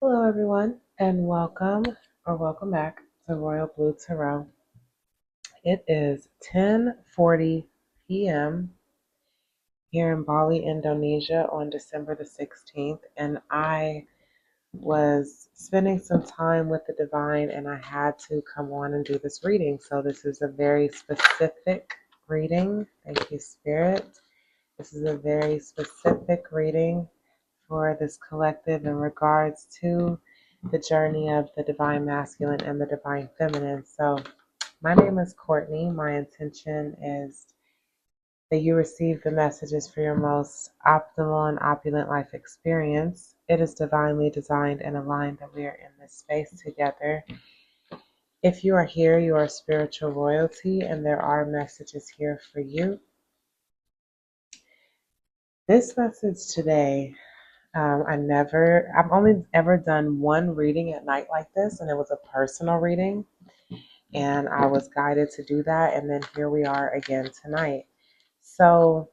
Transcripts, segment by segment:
Hello, everyone, and welcome back to Royal Blue Tarot. It is 10:40 p.m. here in Bali, Indonesia on December the 16th, and I was spending some time with the divine, and I had to come on and do this reading. So this is a very specific reading. Thank you, Spirit. This is a very specific reading for this collective in regards to the journey of the divine masculine and the divine feminine. So, my name is Courtney. My intention is that you receive the messages for your most optimal and opulent life experience. It is divinely designed and aligned that we are in this space together. If you are here, you are spiritual royalty, and there are messages here for you. This message today, I've only ever done one reading at night like this, and it was a personal reading, and I was guided to do that, and then here we are again tonight. So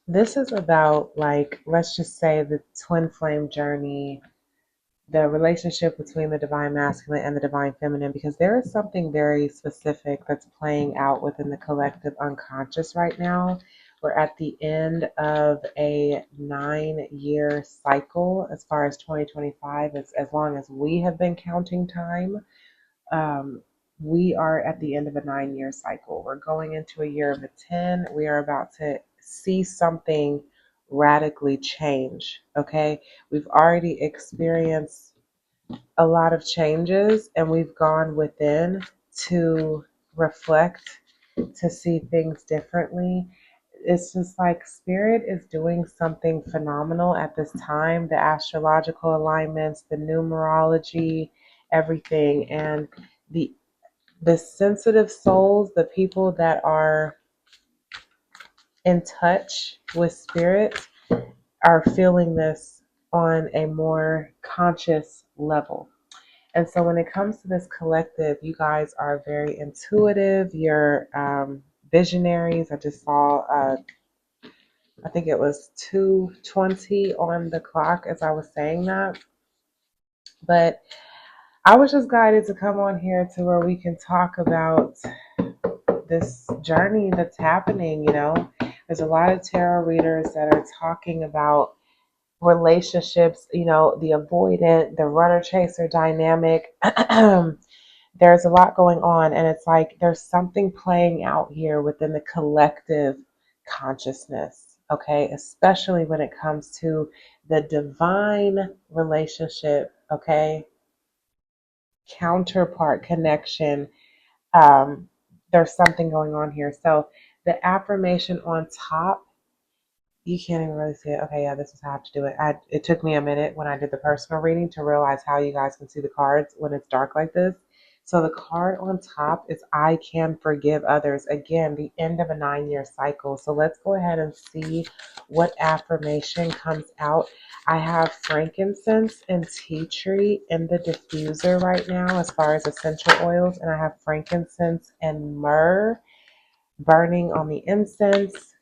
this is about, like, let's just say the twin flame journey, the relationship between the divine masculine and the divine feminine, because there is something very specific that's playing out within the collective unconscious right now. We're at the end of a 9-year cycle as far as 2025, as long as we have been counting time. Um, we are at the end of a 9-year cycle. We're going into a year of a 10. We are about to see something radically change. Okay. We've already experienced a lot of changes, and we've gone within to reflect, to see things differently. It's just like spirit is doing something phenomenal at this time. The astrological alignments, the numerology, everything, and the the sensitive souls, the people that are in touch with spirit, are feeling this on a more conscious level. And so when it comes to this collective, you guys are very intuitive. You're visionaries. I just saw, I think it was 2:20 on the clock as I was saying that. But I was just guided to come on here to where we can talk about this journey that's happening. There's a lot of tarot readers that are talking about relationships, the avoidant, the runner chaser dynamic. There's a lot going on, and it's like there's something playing out here within the collective consciousness, okay? Especially when it comes to the divine relationship, okay? Counterpart connection. Um, there's something going on here. So the affirmation on top, you can't even really see it. Okay, yeah, this is how I have to do it. It took me a minute when I did the personal reading to realize how you guys can see the cards when it's dark like this. So the card on top is I can forgive others. Again, the end of a 9-year cycle. So let's go ahead and see what affirmation comes out. I have frankincense and tea tree in the diffuser right now as far as essential oils. And I have frankincense and myrrh burning on the incense.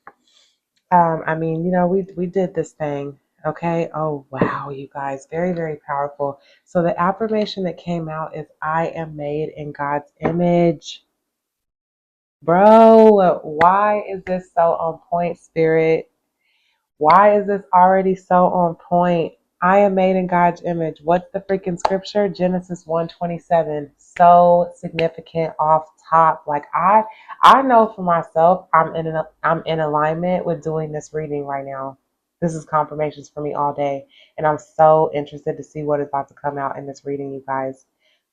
We did this thing. Okay. Oh, wow, you guys. Very, very powerful. So the affirmation that came out is I am made in God's image. Bro, why is this so on point, Spirit? Why is this already so on point? I am made in God's image. What's the freaking scripture? Genesis 1:27. So significant off top. Like I know for myself, I'm in alignment with doing this reading right now. This is confirmations for me all day, and I'm so interested to see what is about to come out in this reading, you guys.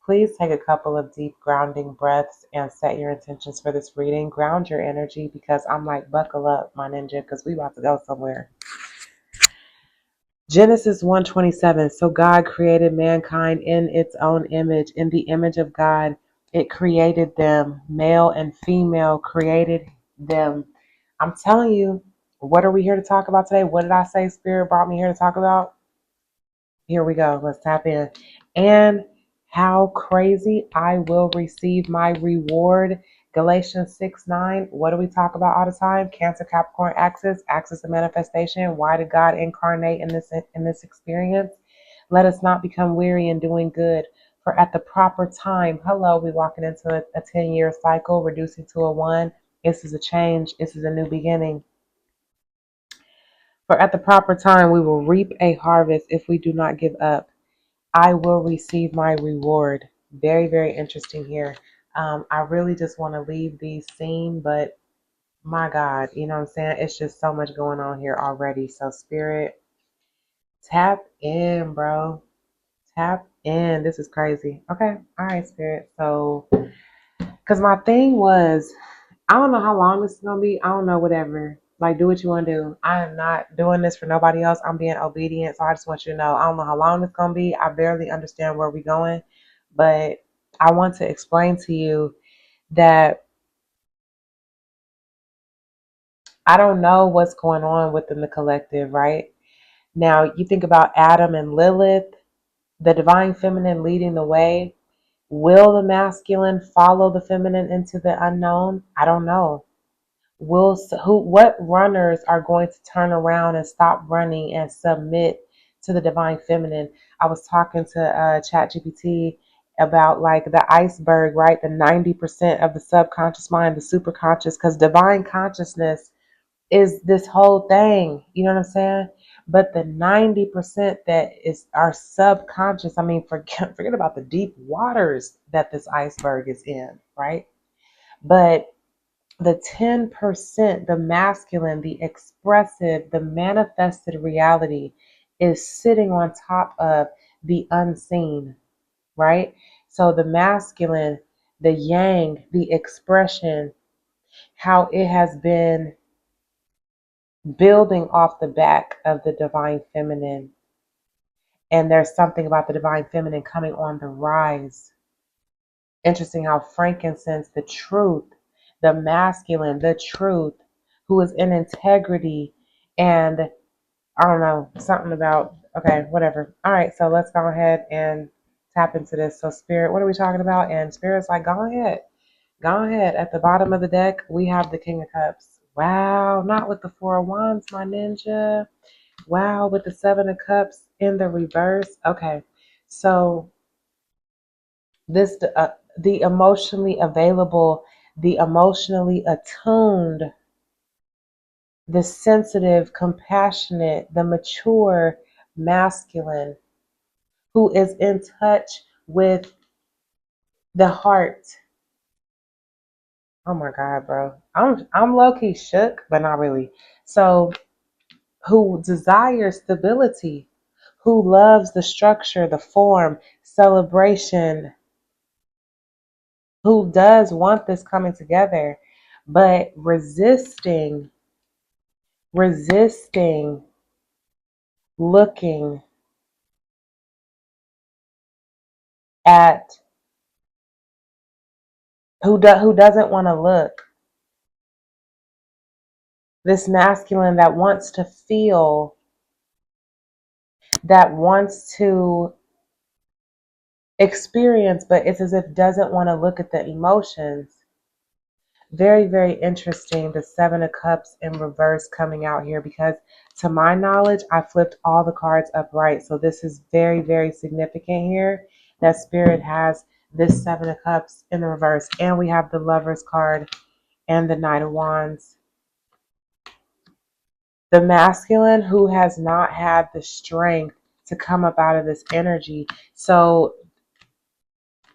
Please take a couple of deep grounding breaths and set your intentions for this reading. Ground your energy, because I'm like, buckle up, my ninja, because we about to go somewhere. Genesis 1:27. So God created mankind in its own image. In the image of God, it created them. Male and female created them. I'm telling you, what are we here to talk about today? What did I say Spirit brought me here to talk about? Here we go. Let's tap in. And how crazy I will receive my reward. Galatians 6:9. What do we talk about all the time? Cancer, Capricorn axis of manifestation. Why did God incarnate in this experience? Let us not become weary in doing good. For at the proper time, hello, we walking into a 10-year cycle, reducing to a one. This is a change. This is a new beginning. For at the proper time, we will reap a harvest if we do not give up. I will receive my reward. Very, very interesting here. I really just want to leave these seen, but my God, you know what I'm saying? It's just so much going on here already. So, Spirit, tap in, bro. Tap in. This is crazy. Okay. All right, Spirit. So, because my thing was, I don't know how long this is going to be. I don't know, whatever. Like, do what you want to do. I am not doing this for nobody else. I'm being obedient. So, I just want you to know, I don't know how long it's going to be. I barely understand where we're going. But I want to explain to you that I don't know what's going on within the collective, right? Now, you think about Adam and Lilith, the divine feminine leading the way. Will the masculine follow the feminine into the unknown? I don't know. What runners are going to turn around and stop running and submit to the divine feminine? I was talking to ChatGPT about like the iceberg, right? The 90% of the subconscious mind, the superconscious, because divine consciousness is this whole thing. You know what I'm saying? But the 90% that is our subconscious, I mean, forget about the deep waters that this iceberg is in, right? But the 10%, the masculine, the expressive, the manifested reality is sitting on top of the unseen, right? So the masculine, the yang, the expression, how it has been building off the back of the divine feminine. And there's something about the divine feminine coming on the rise. Interesting how frankincense, the truth, the masculine, the truth, who is in integrity, and I don't know, something about, okay, whatever. All right, so let's go ahead and tap into this. So, Spirit, what are we talking about? And Spirit's like, go ahead. Go ahead. At the bottom of the deck, we have the King of Cups. Wow, not with the Four of Wands, my ninja. Wow, with the Seven of Cups in the reverse. Okay, so this the emotionally available, the emotionally attuned, the sensitive, compassionate, the mature masculine who is in touch with the heart. Oh my God, bro. I'm low key shook, but not really. So who desires stability, who loves the structure, the form, celebration, who does want this coming together, but resisting looking at who doesn't want to look. This masculine that wants to feel, that wants to experience, but it's as if doesn't want to look at the emotions. Very, very interesting. The Seven of Cups in reverse coming out here because to my knowledge, I flipped all the cards upright. So this is very, very significant here that Spirit has this Seven of Cups in the reverse. And we have the Lover's card and the Knight of Wands. The masculine who has not had the strength to come up out of this energy. So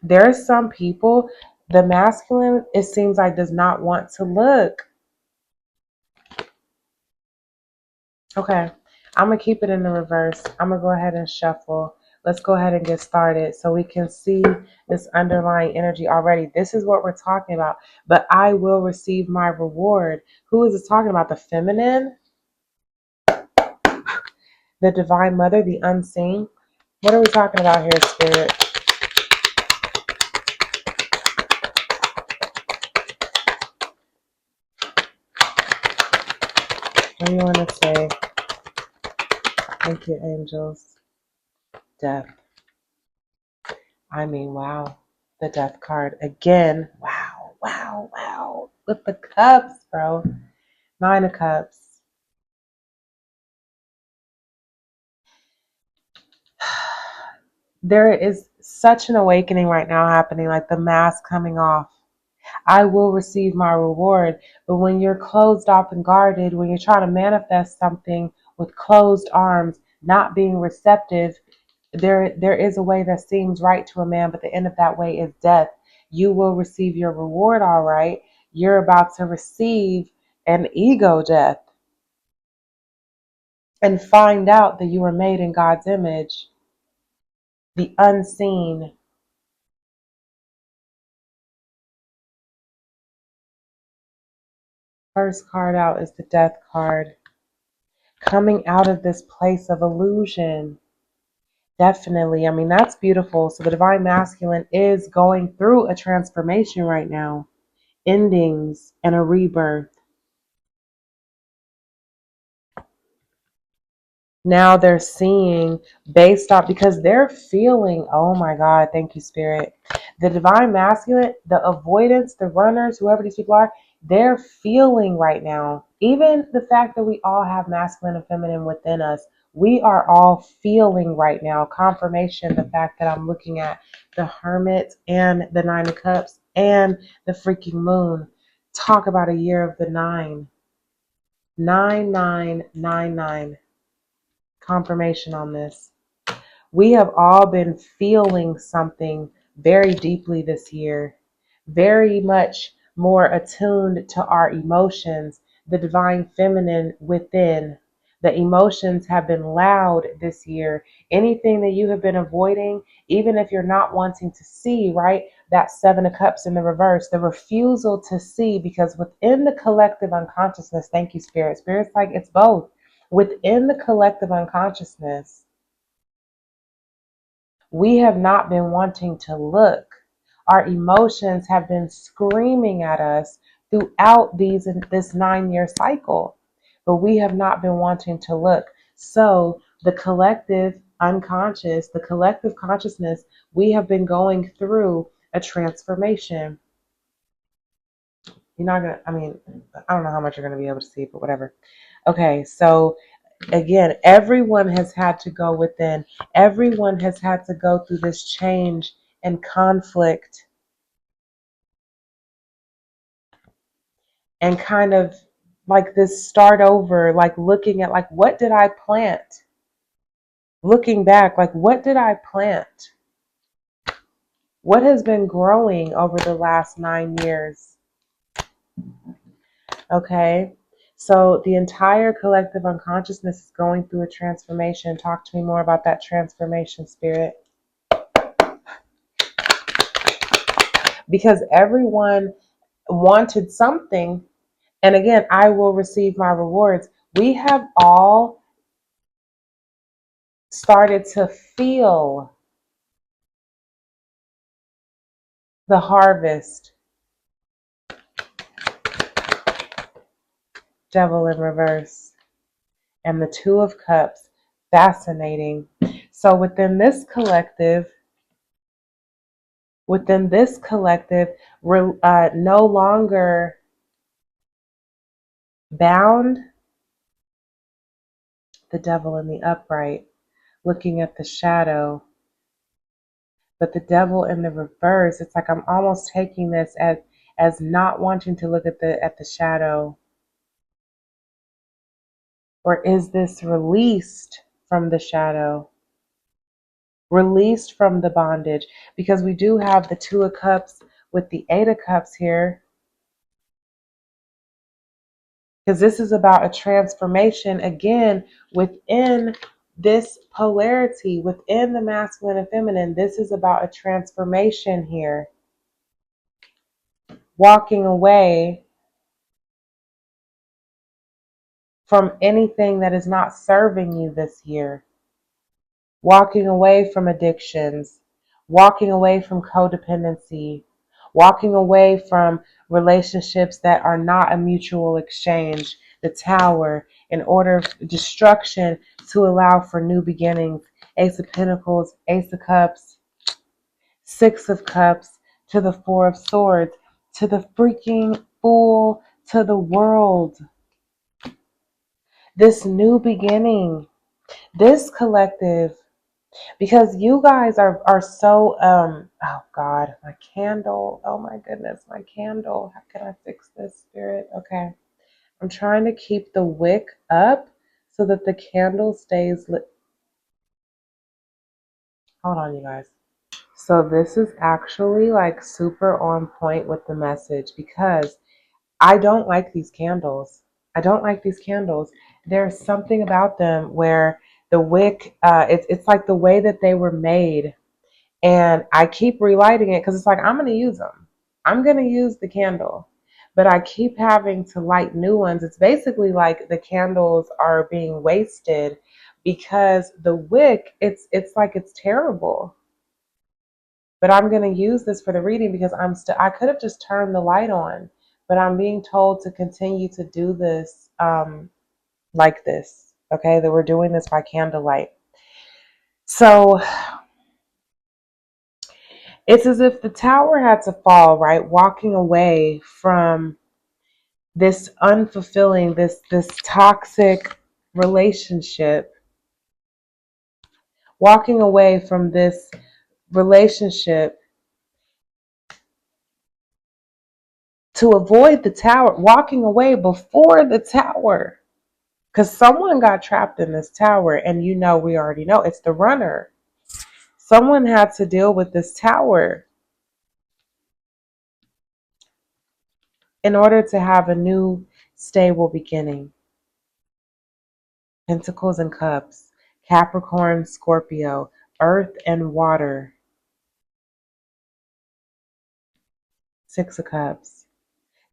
there are some people, the masculine, it seems like, does not want to look. Okay, I'm going to keep it in the reverse. I'm going to go ahead and shuffle. Let's go ahead and get started so we can see this underlying energy already. This is what we're talking about. But I will receive my reward. Who is it talking about? The feminine? The divine mother? The unseen? What are we talking about here, Spirit? What do you want to say? Thank you, angels. Death. I mean, wow. The death card again. Wow, wow, wow. With the cups, bro. Nine of Cups. There is such an awakening right now happening, like the mask coming off. I will receive my reward. But when you're closed off and guarded, when you're trying to manifest something with closed arms, not being receptive, there is a way that seems right to a man, but the end of that way is death. You will receive your reward, all right. You're about to receive an ego death and find out that you were made in God's image, the unseen. First card out is the death card. Coming out of this place of illusion. Definitely. I mean, that's beautiful. So the divine masculine is going through a transformation right now, endings and a rebirth. Now they're seeing based off, because they're feeling, oh my God, thank you, Spirit. The divine masculine, the avoidance, the runners, whoever these people are, they're feeling right now. Even the fact that we all have masculine and feminine within us, we are all feeling right now. Confirmation, the fact that I'm looking at the Hermit and the Nine of Cups and the freaking moon. Talk about a year of the nine. 9999. Confirmation on this. We have all been feeling something very deeply this year, very much more attuned to our emotions, the divine feminine within. The emotions have been loud this year. Anything that you have been avoiding, even if you're not wanting to see, right? That Seven of Cups in the reverse, the refusal to see, because within the collective unconsciousness, thank you, Spirit. Spirit's like it's both. Within the collective unconsciousness, we have not been wanting to look. Our emotions have been screaming at us throughout this 9-year cycle, but we have not been wanting to look. So the collective unconscious, the collective consciousness, we have been going through a transformation. You're not gonna, I mean, I don't know how much you're gonna be able to see, but whatever. Okay, so again, everyone has had to go within. Everyone has had to go through this change and conflict and kind of like this start over, like looking at like, what did I plant? Looking back, like, what did I plant? What has been growing over the last 9 years? Okay. So the entire collective unconsciousness is going through a transformation. Talk to me more about that transformation, Spirit. Because everyone wanted something. And again, I will receive my rewards. We have all started to feel the harvest. Devil in reverse. And the Two of Cups. Fascinating. So within this collective, we're no longer bound. The devil in the upright, looking at the shadow. But the devil in the reverse, it's like I'm almost taking this as not wanting to look at the shadow. Or is this released from the shadow? Released from the bondage? Because we do have the Two of Cups with the Eight of Cups here. Because this is about a transformation again within this polarity, within the masculine and feminine. This is about a transformation here. Walking away from anything that is not serving you this year. Walking away from addictions, walking away from codependency, walking away from relationships that are not a mutual exchange. The Tower, in order of destruction to allow for new beginnings. Ace of Pentacles, Ace of Cups, Six of Cups, to the Four of Swords, to the freaking Fool, to the World. This new beginning, this collective because you guys are so oh God, my candle. Oh my goodness, my candle. How can I fix this, spirit? Okay. I'm trying to keep the wick up so that the candle stays lit. Hold on, you guys. So this is actually like super on point with the message because I don't like these candles. I don't like these candles. There's something about them where the wick, it's like the way that they were made. And I keep relighting it because it's like, I'm going to use them. I'm going to use the candle. But I keep having to light new ones. It's basically like the candles are being wasted because the wick, it's like it's terrible. But I'm going to use this for the reading because I could have just turned the light on, but I'm being told to continue to do this like this. Okay, that we're doing this by candlelight. So it's as if the tower had to fall, right? Walking away from this unfulfilling, this toxic relationship, walking away from this relationship to avoid the tower, walking away before the tower. Because someone got trapped in this tower, and we already know it's the runner. Someone had to deal with this tower in order to have a new stable beginning. Pentacles and Cups, Capricorn, Scorpio, Earth and Water, Six of Cups.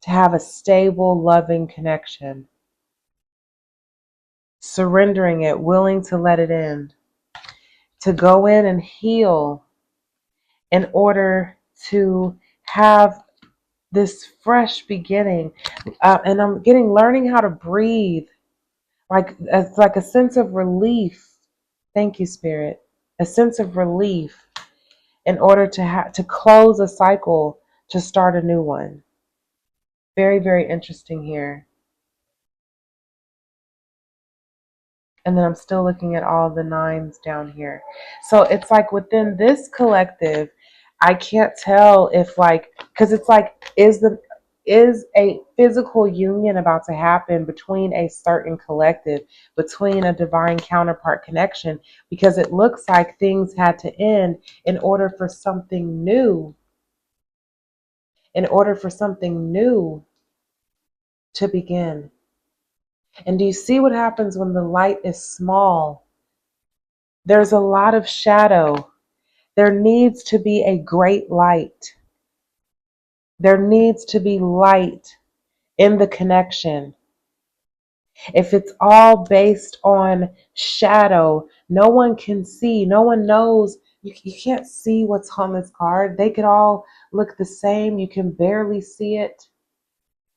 To have a stable, loving connection. Surrendering it, willing to let it end. To go in and heal in order to have this fresh beginning. And I'm learning how to breathe. It's like a sense of relief. Thank you, Spirit. A sense of relief in order to close a cycle, to start a new one. Very, very interesting here. And then I'm still looking at all the nines down here. So it's like within this collective, I can't tell if because it's like, is a physical union about to happen between a certain collective, between a divine counterpart connection, because it looks like things had to end in order for something new, to begin. And do you see what happens when the light is small? There's a lot of shadow. There needs to be a great light. There needs to be light in the connection. If it's all based on shadow, no one can see, no one knows. You can't see what's on this card. They could all look the same. You can barely see it.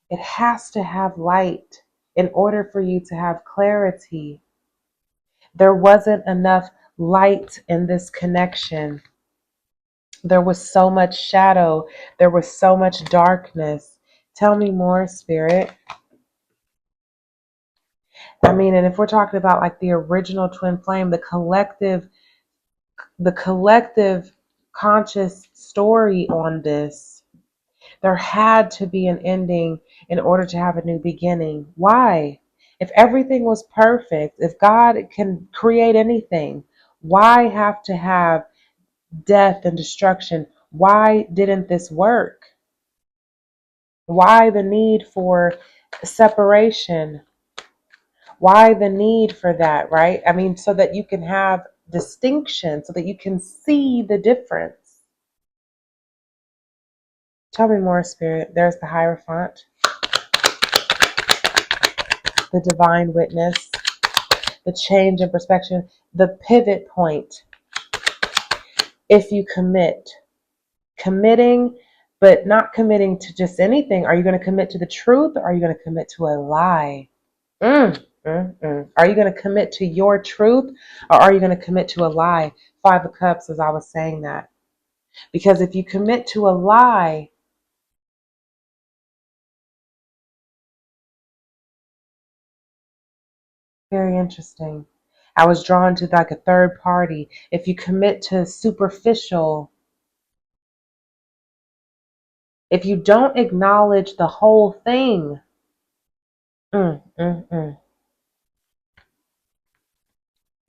It has to have light in order for you to have clarity. There wasn't enough light in this connection. There was so much shadow. There was so much darkness. Tell me more, Spirit. I mean, and if we're talking about like the original twin flame, the collective conscious story on this, there had to be an ending in order to have a new beginning. Why? If everything was perfect, if God can create anything, why have to have death and destruction? Why didn't this work? Why the need for separation? Why the need for that, right? I mean, so that you can have distinction, so that you can see the difference. Tell me more, Spirit. There's the Hierophant, the Divine Witness, the change in perspective, the pivot point. If you committing, but not committing to just anything. Are you going to commit to the truth, or are you going to commit to a lie? Are you going to commit to your truth, or are you going to commit to a lie? Five of Cups, as I was saying that. Because if you commit to a lie, very interesting. I was drawn to like a third party. If you commit to superficial, if you don't acknowledge the whole thing, mm, mm, mm.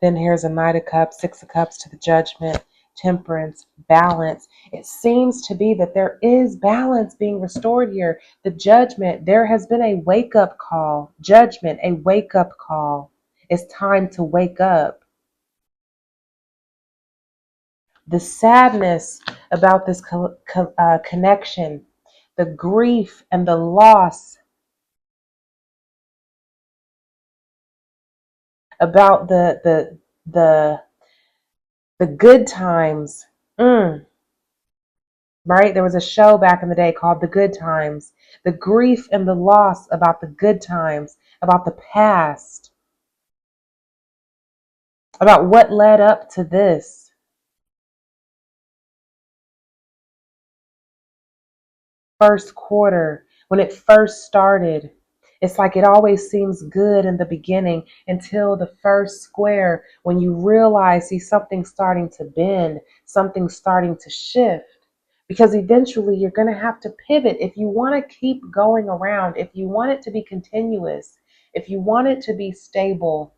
Then here's a Knight of Cups, Six of Cups to the Judgment, Temperance, balance. It seems to be that there is balance being restored here. The Judgment, there has been a wake up call. Judgment, a wake up call. It's time to wake up. The sadness about this connection, the grief and the loss about the good times. Right? There was a show back in the day called The Good Times. The grief and the loss about the good times, about the past, about what led up to this. First quarter, when it first started. It's like it always seems good in the beginning until the first square when you realize see something starting to bend, something starting to shift. Because eventually you're going to have to pivot if you want to keep going around, if you want it to be continuous, if you want it to be stable.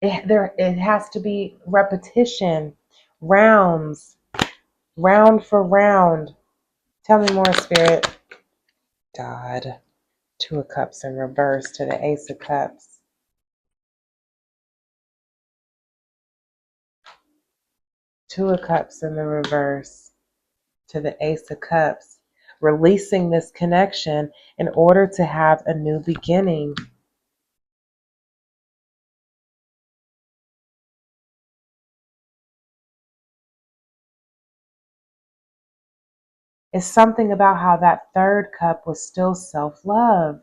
It has to be repetition, rounds, round for round. Tell me more, Spirit. God. Two of Cups in reverse to the Ace of Cups. Two of Cups in the reverse to the Ace of Cups. Releasing this connection in order to have a new beginning. It's something about how that third cup was still self-love.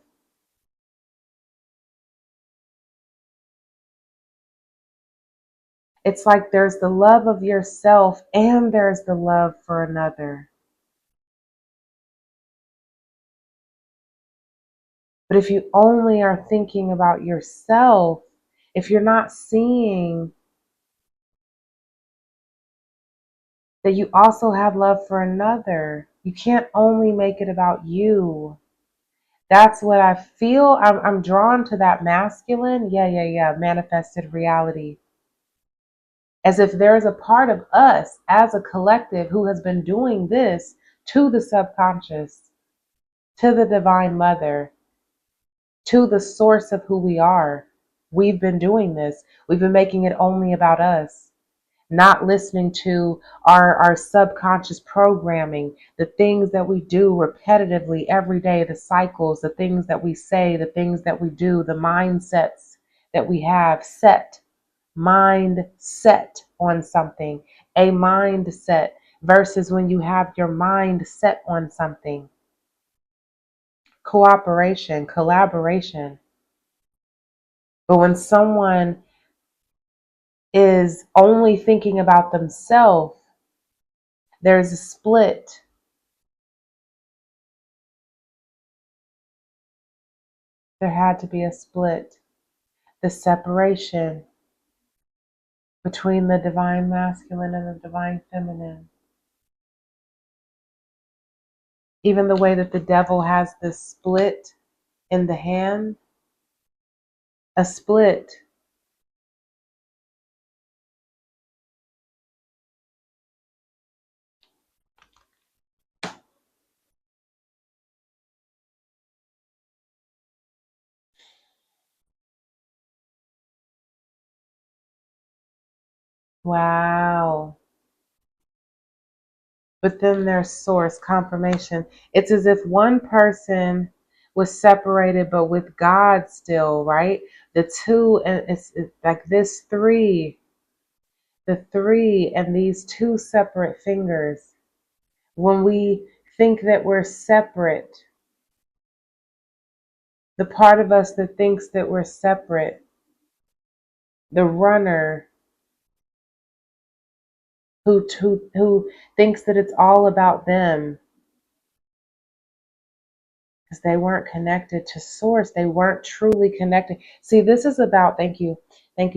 It's like there's the love of yourself and there's the love for another. But if you only are thinking about yourself, if you're not seeing that you also have love for another, you can't only make it about you. That's what I feel. I'm drawn to that masculine. Yeah. Manifested reality. As if there's a part of us as a collective who has been doing this to the subconscious, to the divine mother, to the source of who we are. We've been doing this. We've been making it only about us, not listening to our subconscious programming, the things that we do repetitively every day, the cycles, the things that we say, the things that we do, the mindsets that we have set. Mind set on something, a mindset versus when you have your mind set on something. Cooperation, collaboration. But when someone is only thinking about themselves, there's a split. There had to be a split. The separation between the divine masculine and the divine feminine. Even the way that the devil has this split in the hand, a split. Wow. But then there's source, confirmation. It's as if one person was separated, but with God still, right? The two, and it's like this three, the three, and these two separate fingers. When we think that we're separate, the part of us that thinks that we're separate, the runner who thinks that it's all about them, because they weren't connected to source. They weren't truly connected. See, this is about, thank you,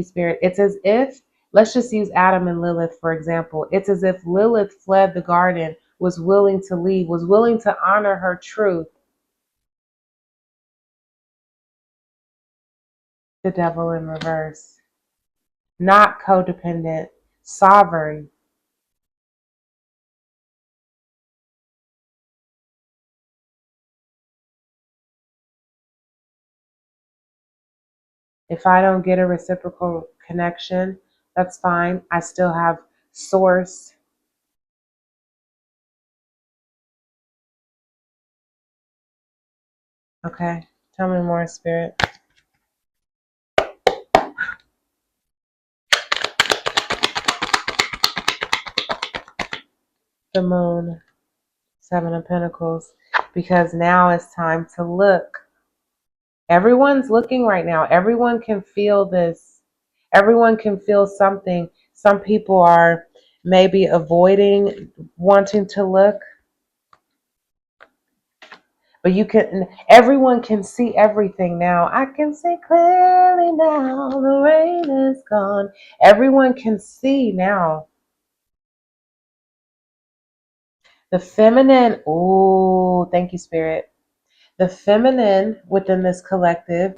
Spirit. It's as if, let's just use Adam and Lilith, for example. It's as if Lilith fled the garden, was willing to leave, was willing to honor her truth. The devil in reverse. Not codependent, sovereign. If I don't get a reciprocal connection, that's fine. I still have source. Okay. Tell me more, Spirit. The moon, Seven of Pentacles. Because now it's time to look. Everyone's looking right now. Everyone can feel this. Everyone can feel something. Some people are maybe avoiding wanting to look. But everyone can see everything now. I can see clearly now. The rain is gone. Everyone can see now. The feminine, oh, thank you, Spirit. The feminine within this collective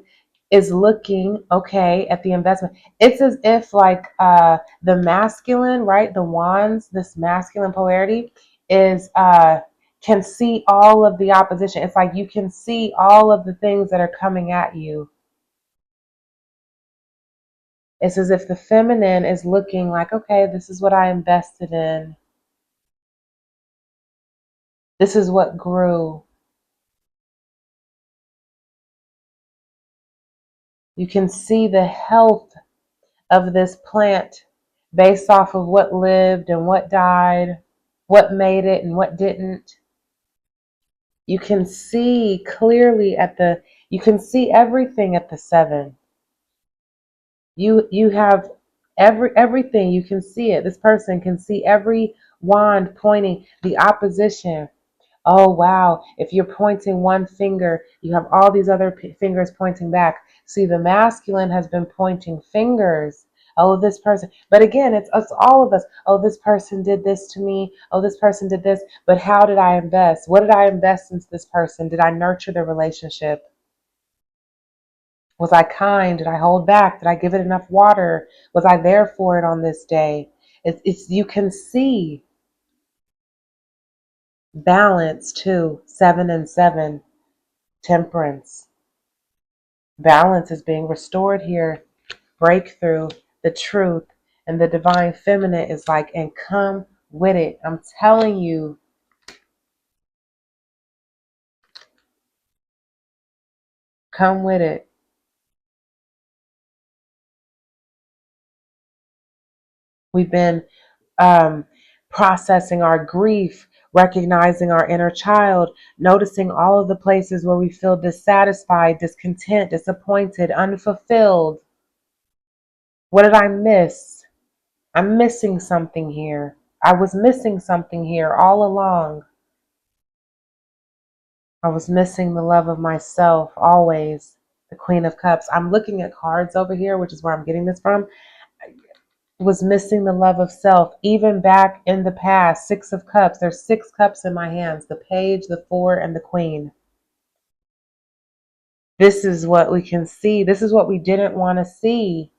is looking, okay, at the investment. It's as if like the masculine, right? The wands, this masculine polarity is can see all of the opposition. It's like you can see all of the things that are coming at you. It's as if the feminine is looking like, okay, this is what I invested in. This is what grew. You can see the health of this plant based off of what lived and what died, what made it and what didn't. You can see clearly you can see everything at the seven. You have everything, you can see it. This person can see every wand pointing the opposition. Oh, wow. If you're pointing one finger, you have all these other fingers pointing back. See, the masculine has been pointing fingers. Oh, this person. But again, it's all of us. Oh, this person did this to me. Oh, this person did this. But how did I invest? What did I invest into this person? Did I nurture the relationship? Was I kind? Did I hold back? Did I give it enough water? Was I there for it on this day? It's you can see balance too. 7 and 7. Temperance. Balance is being restored here. Breakthrough, the truth, and the divine feminine is like, and come with it. I'm telling you, come with it. We've been um, processing our grief, recognizing our inner child, noticing all of the places where we feel dissatisfied, discontent, disappointed, unfulfilled. What did I miss? I'm missing something here. I was missing something here all along. I was missing the love of myself always. The Queen of Cups. I'm looking at cards over here, which is where I'm getting this from. I was missing the love of self, even back in the past. 6 of Cups. There's 6 cups in my hands. The Page, the Four, and the Queen. This is what we can see. This is what we didn't want to see.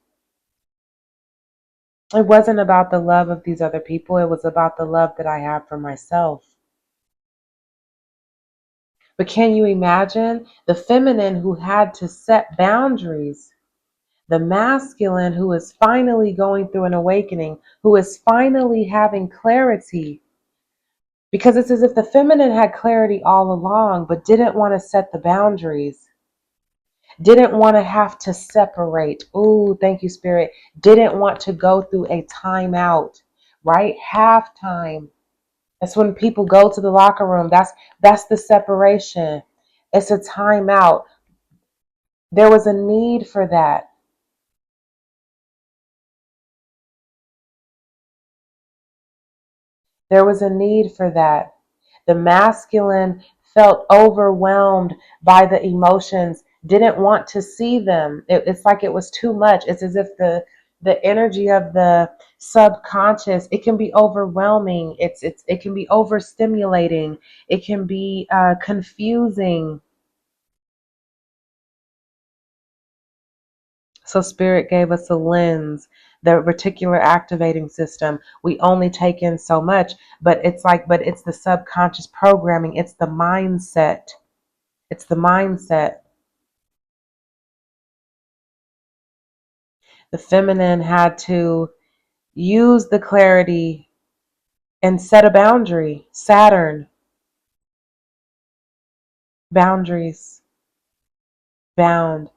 It wasn't about the love of these other people. It was about the love that I have for myself. But can you imagine the feminine who had to set boundaries? The masculine who is finally going through an awakening, who is finally having clarity. Because it's as if the feminine had clarity all along, but didn't want to set the boundaries, didn't want to have to separate. Ooh, thank you, Spirit. Didn't want to go through a timeout, right? Halftime. That's when people go to the locker room. That's the separation. It's a timeout. There was a need for that. There was a need for that. The masculine felt overwhelmed by the emotions, didn't want to see them. It's like it was too much. It's as if the energy of the subconscious, it can be overwhelming. It can be overstimulating. It can be confusing. So spirit gave us a lens, the reticular activating system. We only take in so much, but it's the subconscious programming. It's the mindset. It's the mindset. The feminine had to use the clarity and set a boundary. Saturn, boundaries, bound.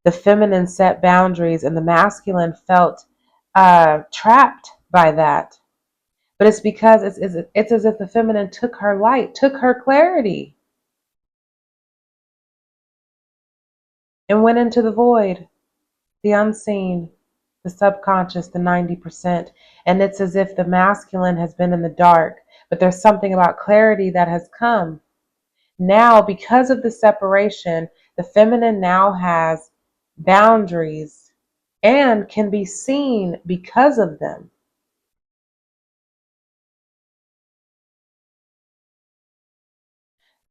The feminine set boundaries, and the masculine felt trapped by that. But it's because it's as if the feminine took her light, took her clarity, and went into the void, the unseen, the subconscious, the 90%. And it's as if the masculine has been in the dark, but there's something about clarity that has come. Now, because of the separation, the feminine now has boundaries and can be seen because of them.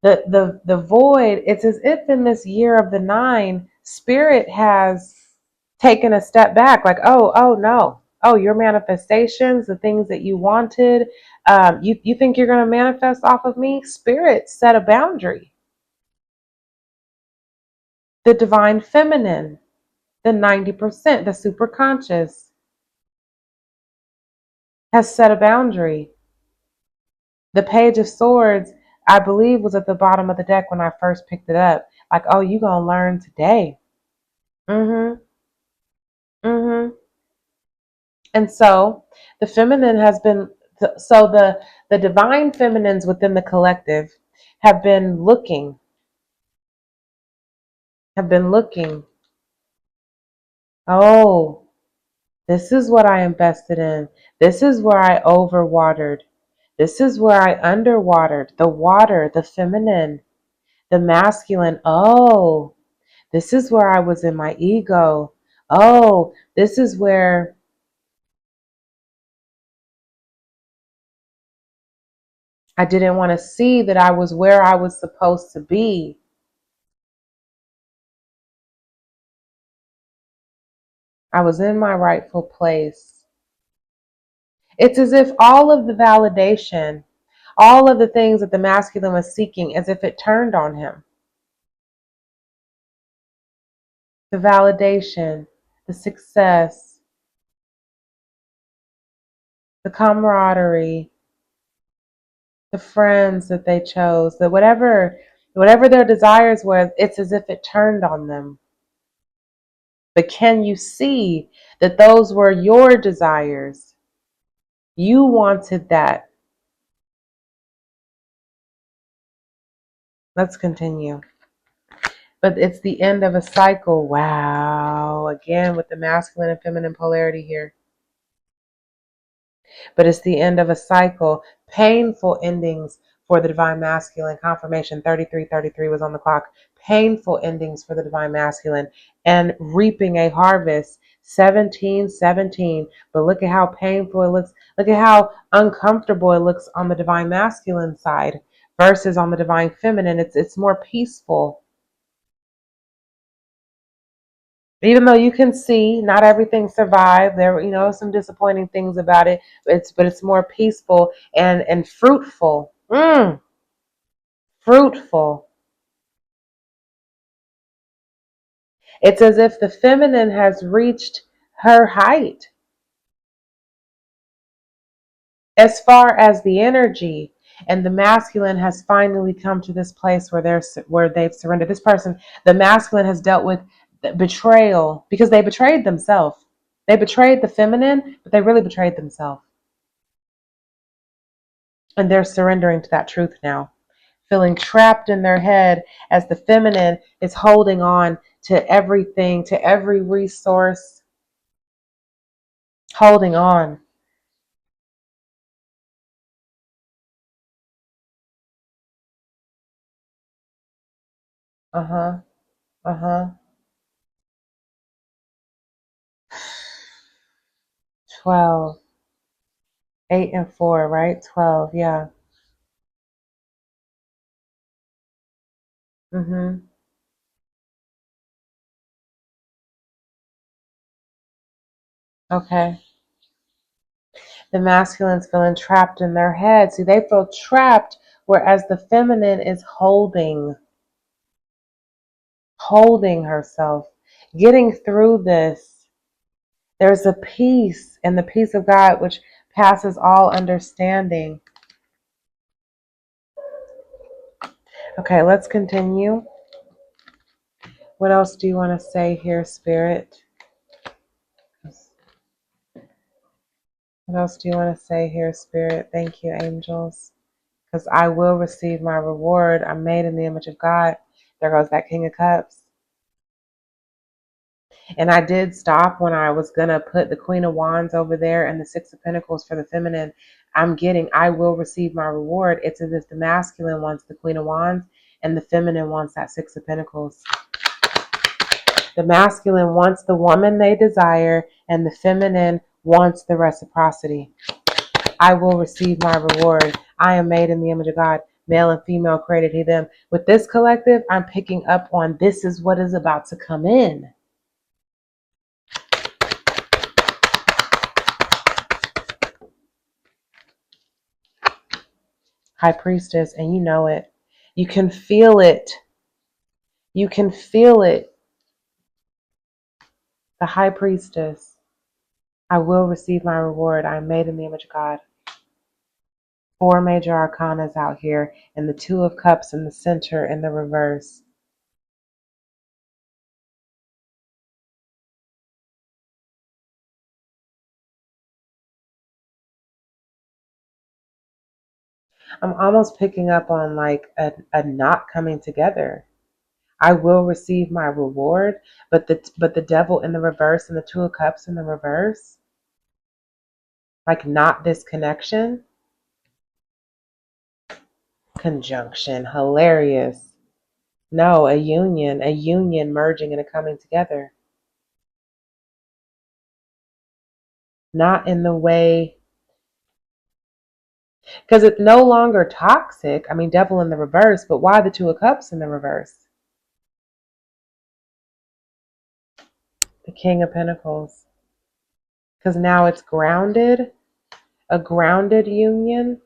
The void, it's as if in this year of the nine, spirit has taken a step back, like, oh no, oh, your manifestations, the things that you wanted, you think you're going to manifest off of me? Spirit set a boundary. The divine feminine, the 90%, the superconscious, has set a boundary. The Page of Swords, I believe, was at the bottom of the deck when I first picked it up. Like, oh, you gonna learn today. Mm-hmm. Mm-hmm. And so the feminine has been, so the divine feminines within the collective have been looking, have been looking. Oh, this is what I invested in. This is where I overwatered. This is where I underwatered. The water, the feminine, the masculine. Oh, this is where I was in my ego. Oh, this is where I didn't want to see that I was where I was supposed to be. I was in my rightful place. It's as if all of the validation, all of the things that the masculine was seeking, as if it turned on him. The validation, the success, the camaraderie, the friends that they chose, that whatever their desires were, it's as if it turned on them. But can you see that those were your desires? You wanted that. Let's continue. But it's the end of a cycle. Wow. Again, with the masculine and feminine polarity here. But it's the end of a cycle. Painful endings for the divine masculine. Confirmation 3333 was on the clock. Painful endings for the divine masculine and reaping a harvest 1717. But look at how painful it looks. Look at how uncomfortable it looks on the divine masculine side versus on the divine feminine. It's more peaceful. Even though you can see not everything survived, there some disappointing things about it. But it's more peaceful and fruitful. Fruitful. It's as if the feminine has reached her height as far as the energy, and the masculine has finally come to this place where they've surrendered. This person, the masculine, has dealt with betrayal because they betrayed themselves. They betrayed the feminine, but they really betrayed themselves. And they're surrendering to that truth now, feeling trapped in their head as the feminine is holding on to everything, to every resource, holding on. Uh-huh. Uh-huh. 12. 8 and 4, right? 12, yeah. Mm-hmm. Okay. The masculine's feeling trapped in their head. See, they feel trapped, whereas the feminine is holding herself, getting through this. There's a peace, and the peace of God which passes all understanding. Okay, let's continue. What else do you want to say here, Spirit? What else do you want to say here, Spirit? Thank you, angels. Because I will receive my reward. I'm made in the image of God. There goes that King of Cups. And I did stop when I was going to put the Queen of Wands over there and the Six of Pentacles for the feminine. I will receive my reward. It's as if the masculine wants the Queen of Wands and the feminine wants that Six of Pentacles. The masculine wants the woman they desire and the feminine wants the reciprocity. I will receive my reward. I am made in the image of God. Male and female created he them. With this collective, I'm picking up on this is what is about to come in. High Priestess, and you know it. You can feel it. You can feel it. The High Priestess. I will receive my reward. I am made in the image of God. 4 major arcanas out here, and the Two of Cups in the center in the reverse. I'm almost picking up on like a knot coming together. I will receive my reward, but the devil in the reverse and the Two of Cups in the reverse, like not this connection. Conjunction, hilarious. No, a union merging and a coming together. Not in the way, because it's no longer toxic. I mean, devil in the reverse, but why the Two of Cups in the reverse? The King of Pentacles. Because now it's grounded, a grounded union.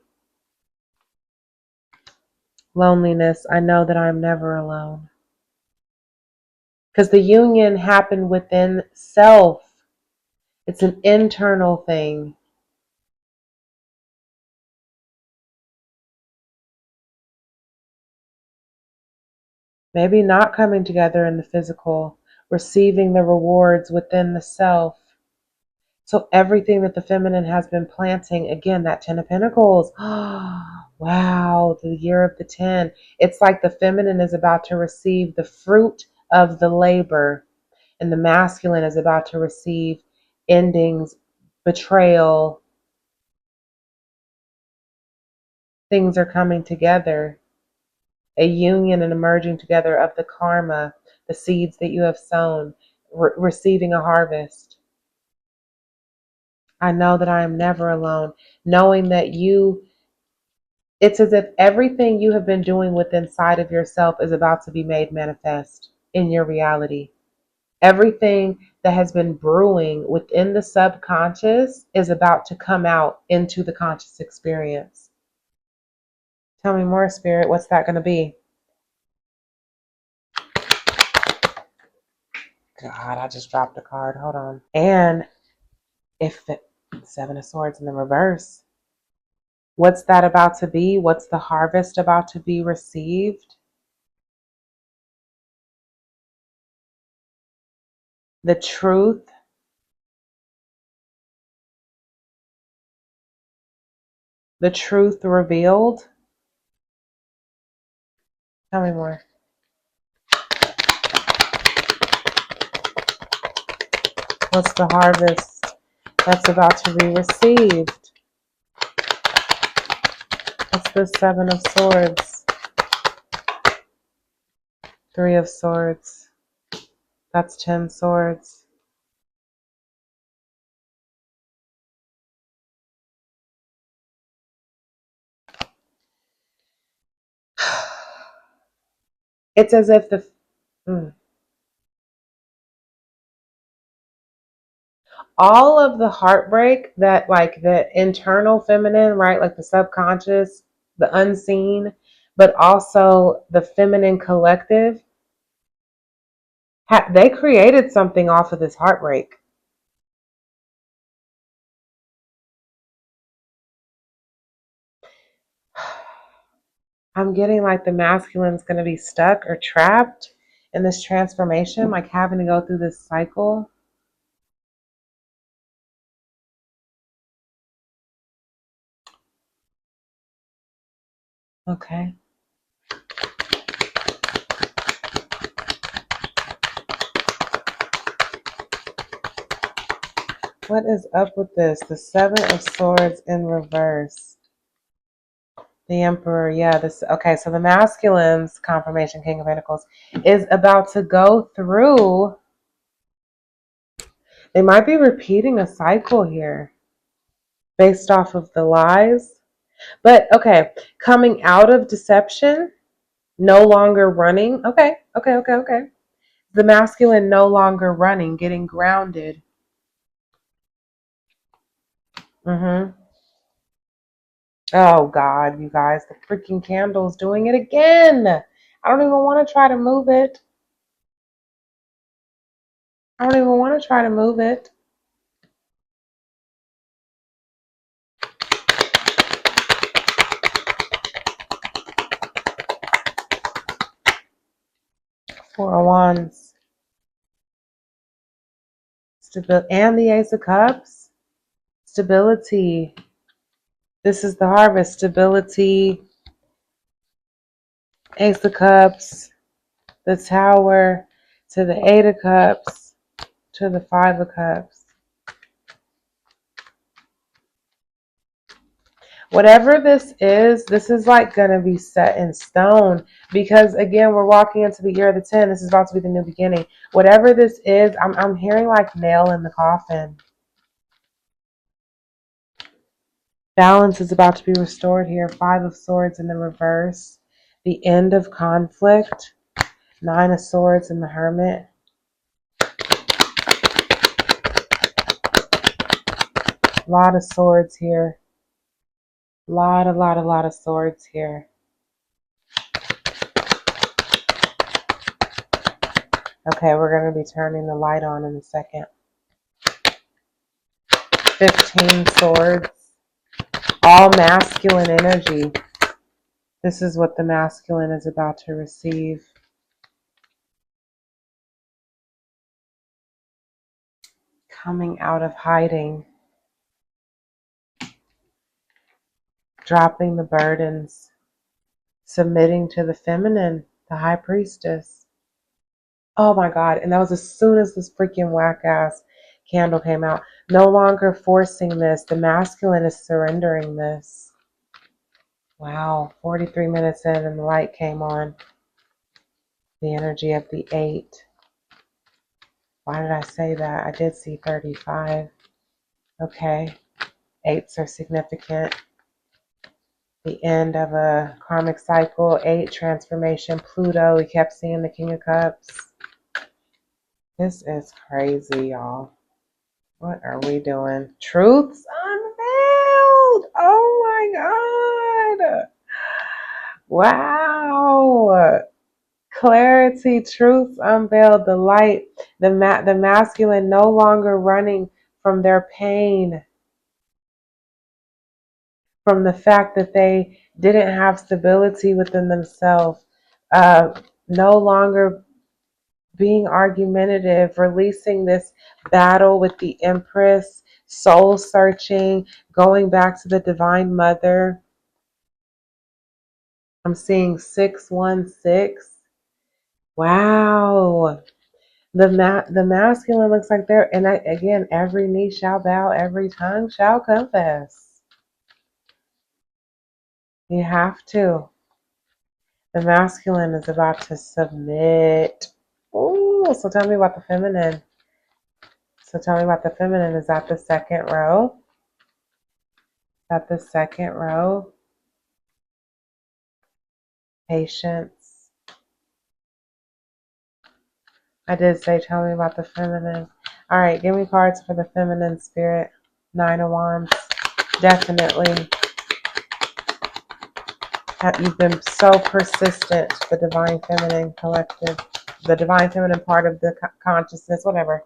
Loneliness, I know that I'm never alone. Because the union happened within self. It's an internal thing. Maybe not coming together in the physical, receiving the rewards within the self. So everything that the feminine has been planting, again, that 10 of Pentacles. Wow, the year of the 10. It's like the feminine is about to receive the fruit of the labor, and the masculine is about to receive endings, betrayal. Things are coming together. A union and a merging together of the karma, the seeds that you have sown, receiving a harvest. I know that I am never alone, knowing that it's as if everything you have been doing within inside of yourself is about to be made manifest in your reality. Everything that has been brewing within the subconscious is about to come out into the conscious experience. Tell me more, Spirit. What's that going to be? God, I just dropped a card. Hold on. And if the Seven of Swords in the reverse, what's that about to be? What's the harvest about to be received? The truth. The truth revealed. Tell me more. What's the harvest that's about to be received? What's the Seven of Swords? Three of Swords. That's 10 swords. It's as if all of the heartbreak that, like the internal feminine, right? Like the subconscious, the unseen, but also the feminine collective, they created something off of this heartbreak. I'm getting like the masculine's going to be stuck or trapped in this transformation, like having to go through this cycle. Okay. What is up with this? The Seven of Swords in reverse. The Emperor, yeah. This okay. So the masculine's confirmation, King of Pentacles, is about to go through. They might be repeating a cycle here, based off of the lies. But okay, coming out of deception, no longer running. Okay. The masculine no longer running, getting grounded. Oh God, you guys, the freaking candle's doing it again. I don't even want to try to move it. I don't even want to try to move it. Four of Wands. And the Ace of Cups. Stability. This is the harvest. Stability. Ace of Cups. The Tower. To the Eight of Cups. To the Five of Cups. Whatever this is like going to be set in stone, because again, we're walking into the year of the 10. This is about to be the new beginning. Whatever this is, I'm hearing like nail in the coffin. Balance is about to be restored here. Five of Swords in the reverse. The end of conflict. Nine of Swords in the Hermit. A lot of swords here. Lot of swords here. Okay, we're going to be turning the light on in a second. 15 swords. All masculine energy. This is what the masculine is about to receive. Coming out of hiding. Dropping the burdens. Submitting to the feminine, the high priestess. Oh my God. And that was as soon as this freaking whack ass candle came out. No longer forcing this. The masculine is surrendering this. Wow. 43 minutes in and the light came on. The energy of the 8. Why did I say that? I did see 35. Okay. 8s are significant. The end of a karmic cycle. 8, transformation. Pluto. We kept seeing the King of Cups. This is crazy, y'all. What are we doing? Truths unveiled. Oh my God. Wow. Clarity, truths unveiled, the light, the masculine no longer running from their pain, from the fact that they didn't have stability within themselves, no longer being argumentative, releasing this battle with the Empress, soul searching, going back to the Divine Mother. I'm seeing 616. Wow. The masculine looks like they're, and again, every knee shall bow, every tongue shall confess. You have to. The masculine is about to submit. Ooh, so tell me about the feminine. So tell me about the feminine. Is that the second row? Is that the second row? Patience. I did say tell me about the feminine. All right, give me cards for the feminine spirit. Nine of Wands. Definitely. You've been so persistent, the divine feminine collective, the divine feminine part of the consciousness, whatever,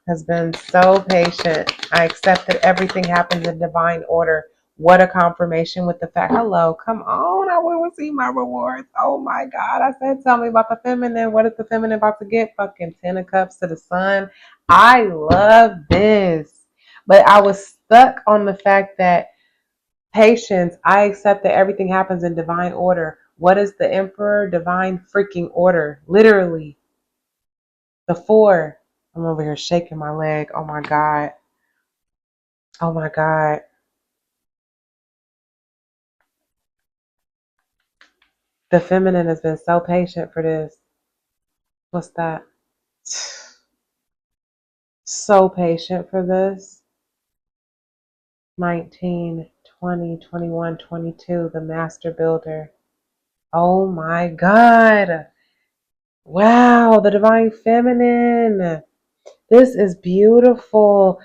has been so patient. I accept that everything happens in divine order. What a confirmation with the fact, hello, come on, I will receive my rewards. Oh my God, I said, tell me about the feminine. What is the feminine about to get? Fucking 10 of cups to the sun. I love this. But I was stuck on the fact that patience, I accept that everything happens in divine order. What is the emperor? Divine freaking order. Literally. The four. I'm over here shaking my leg. Oh my God. Oh my God. The feminine has been so patient for this. What's that? So patient for this. 19, 20, 21, 22. The master builder. Oh my God. Wow. The divine feminine. This is beautiful.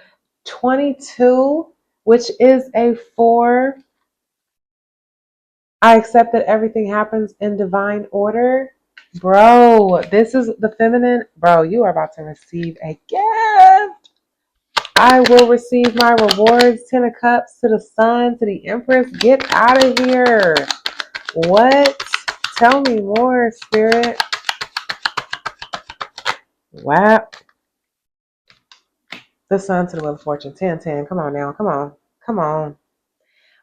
22, which is a 4. I accept that everything happens in divine order. Bro, this is the feminine. Bro, you are about to receive a gift. I will receive my rewards. 10 of cups to the sun, to the empress. Get out of here. What? Tell me more, spirit. Wow. The sun to the wheel of fortune. 10, 10. Come on now. Come on. Come on.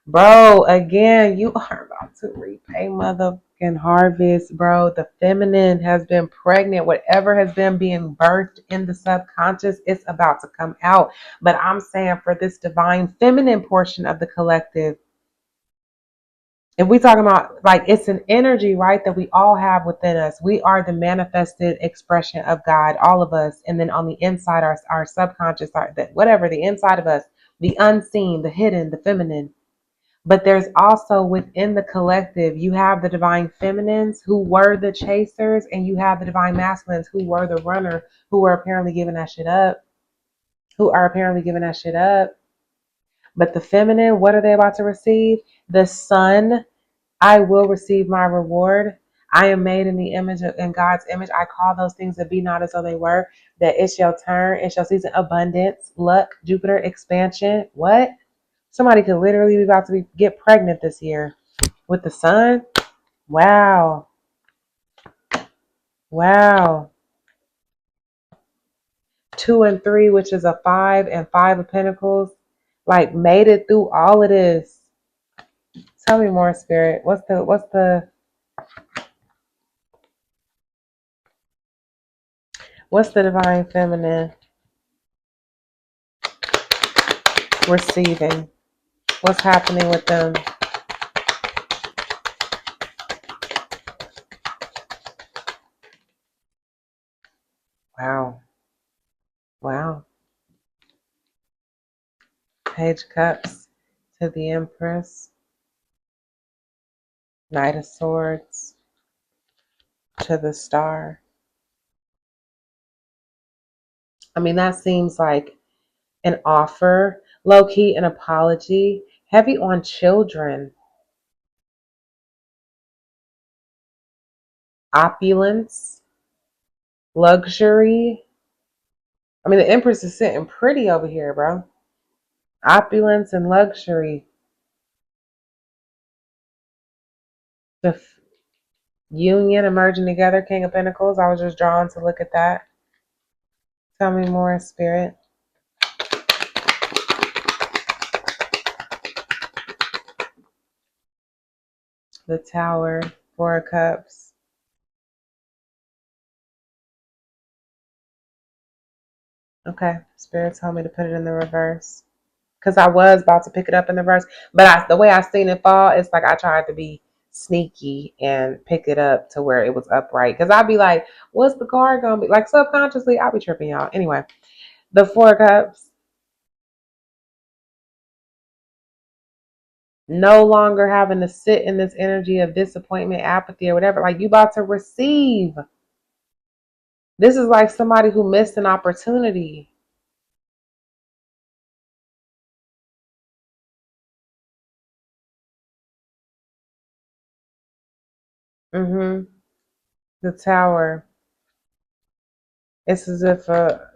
Bro, again, you are about to repay motherfucking harvest, bro. The feminine has been pregnant. Whatever has been being birthed in the subconscious, it's about to come out. But I'm saying for this divine feminine portion of the collective, if we talking about like it's an energy, right, that we all have within us. We are the manifested expression of God, all of us. And then on the inside, our subconscious, whatever, the inside of us, the unseen, the hidden, the feminine. But there's also within the collective, you have the divine feminines who were the chasers, and you have the divine masculines who were the runner, who are apparently giving that shit up, But the feminine, what are they about to receive? The sun. I will receive my reward. I am made in the image of, in God's image. I call those things that be not as though they were. That it's your turn, it's your season. Abundance, luck, Jupiter, expansion. What? Somebody could literally be about to get pregnant this year with the sun. Wow. Wow. 2 and 3, which is a 5, and 5 of Pentacles. Like made it through all of this. Tell me more, spirit. What's the divine feminine receiving? What's happening with them? Wow. Wow. Page of Cups to the Empress. Knight of Swords to the Star. I mean, that seems like an offer, low key, an apology, heavy on children, opulence, luxury. I mean, the Empress is sitting pretty over here, bro. Opulence and luxury. The union emerging together, King of Pentacles. I was just drawn to look at that. Tell me more, spirit. The Tower, 4 of Cups. Okay, spirit told me to put it in the reverse. Because I was about to pick it up in the reverse. But the way I seen it fall, it's like I tried to be sneaky and pick it up to where it was upright. Because I'd be like, what's the card gonna be? Like subconsciously, I'll be tripping, y'all. Anyway, the Four of Cups, no longer having to sit in this energy of disappointment, apathy, or whatever. Like you about to receive. This is like somebody who missed an opportunity. Mm-hmm. The Tower. It's as if a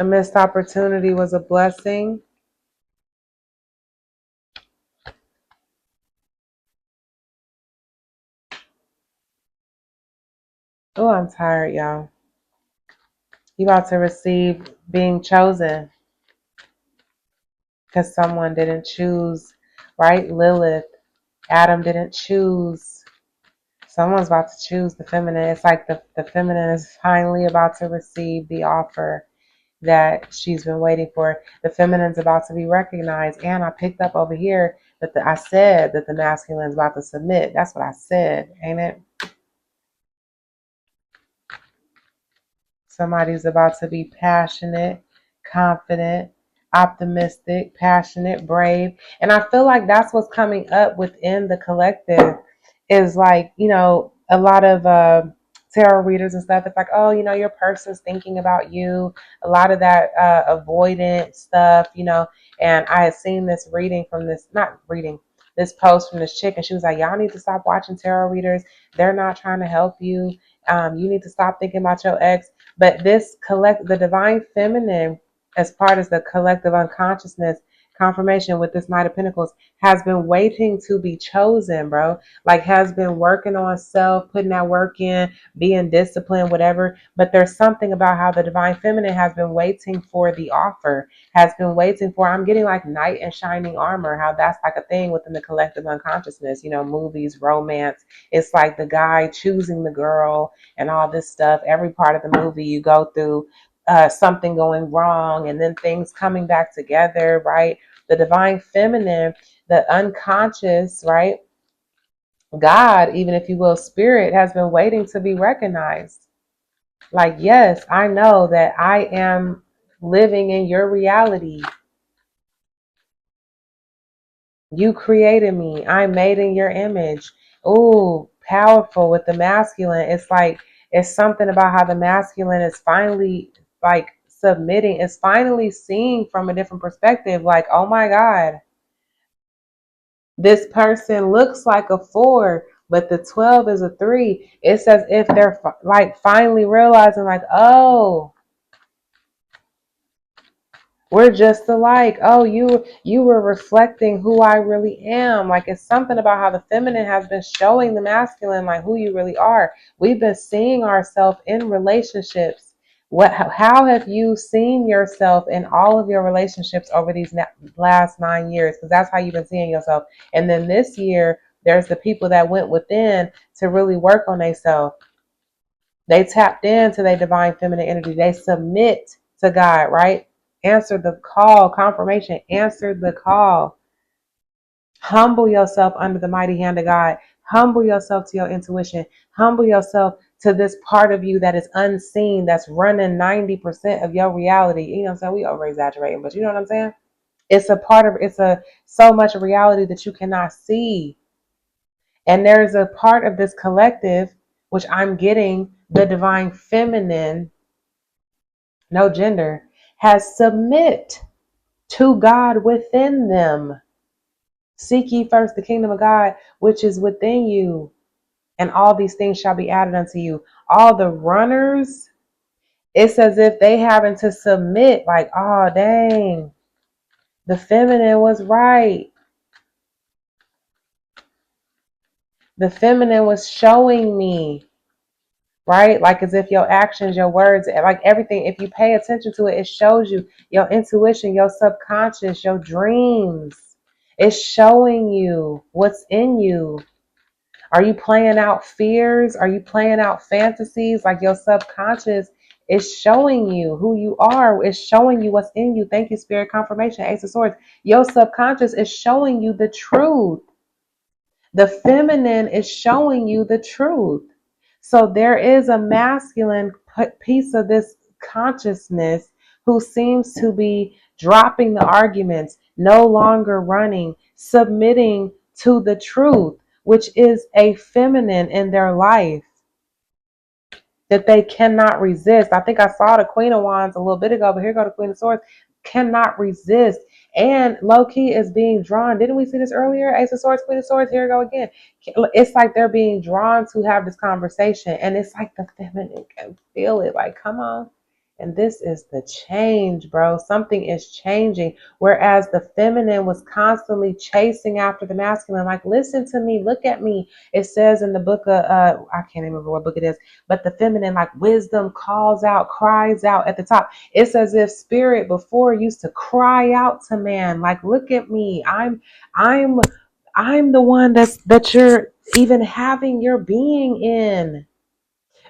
missed opportunity was a blessing. Oh, I'm tired, y'all. You about to receive being chosen because someone didn't choose, right? Lilith, Adam didn't choose. Someone's about to choose the feminine. It's like the feminine is finally about to receive the offer that she's been waiting for. The feminine's about to be recognized. And I picked up over here that I said that the masculine's about to submit. That's what I said, ain't it? Somebody's about to be passionate, confident, optimistic, passionate, brave. And I feel like that's what's coming up within the collective is like, a lot of tarot readers and stuff. It's like, oh, your person's thinking about you. A lot of that avoidant stuff, And I had seen this reading from this, not reading, this post from this chick. And she was like, y'all need to stop watching tarot readers. They're not trying to help you. You need to stop thinking about your ex. But the divine feminine, as part of the collective unconsciousness confirmation with this Knight of Pentacles, has been waiting to be chosen, bro. Like has been working on self, putting that work in, being disciplined, whatever. But there's something about how the divine feminine has been waiting for the offer, has been waiting for, I'm getting like knight in shining armor, how that's like a thing within the collective unconsciousness, movies, romance. It's like the guy choosing the girl and all this stuff. Every part of the movie you go through something going wrong and then things coming back together, right? The divine feminine, the unconscious, right? God, even if you will, spirit has been waiting to be recognized. Like, yes, I know that I am living in your reality. You created me. I'm made in your image. Ooh, powerful with the masculine. It's like, it's something about how the masculine is finally like submitting. It's finally seeing from a different perspective. Like, oh my God, this person looks like a 4, but the 12 is a 3. It's as if they're like finally realizing like, oh, we're just alike. Oh, you were reflecting who I really am. Like it's something about how the feminine has been showing the masculine like who you really are. We've been seeing ourselves in relationships. How have you seen yourself in all of your relationships over these last 9 years? Because that's how you've been seeing yourself. And then this year, there's the people that went within to really work on themselves. They tapped into their divine feminine energy. They submit to God, right? Answer the call, confirmation, answer the call. Humble yourself under the mighty hand of God. Humble yourself to your intuition. Humble yourself to this part of you that is unseen, that's running 90% of your reality. You know what I'm saying? We over exaggerating, but you know what I'm saying? It's so much of reality that you cannot see. And there's a part of this collective, which I'm getting the divine feminine, no gender, has submit to God within them. Seek ye first the kingdom of God, which is within you, and all these things shall be added unto you. All the runners, it's as if they having to submit, like, oh, dang, the feminine was right. The feminine was showing me, right? Like as if your actions, your words, like everything, if you pay attention to it, it shows you your intuition, your subconscious, your dreams. It's showing you what's in you. Are you playing out fears? Are you playing out fantasies? Like your subconscious is showing you who you are. It's showing you what's in you. Thank you, Spirit confirmation, Ace of Swords. Your subconscious is showing you the truth. The feminine is showing you the truth. So there is a masculine piece of this consciousness who seems to be dropping the arguments, no longer running, submitting to the truth, which is a feminine in their life that they cannot resist. I think I saw the Queen of Wands a little bit ago, but here go the Queen of Swords. Cannot resist. And low key is being drawn. Didn't we see this earlier? Ace of Swords, Queen of Swords, here we go again. It's like they're being drawn to have this conversation. And it's like the feminine can feel it. Like, come on. And this is the change, bro. Something is changing. Whereas the feminine was constantly chasing after the masculine. Like, listen to me. Look at me. It says in the book of, I can't remember what book it is, but the feminine, like wisdom, calls out, cries out at the top. It's as if spirit before used to cry out to man, like, look at me. I'm the one that you're even having your being in.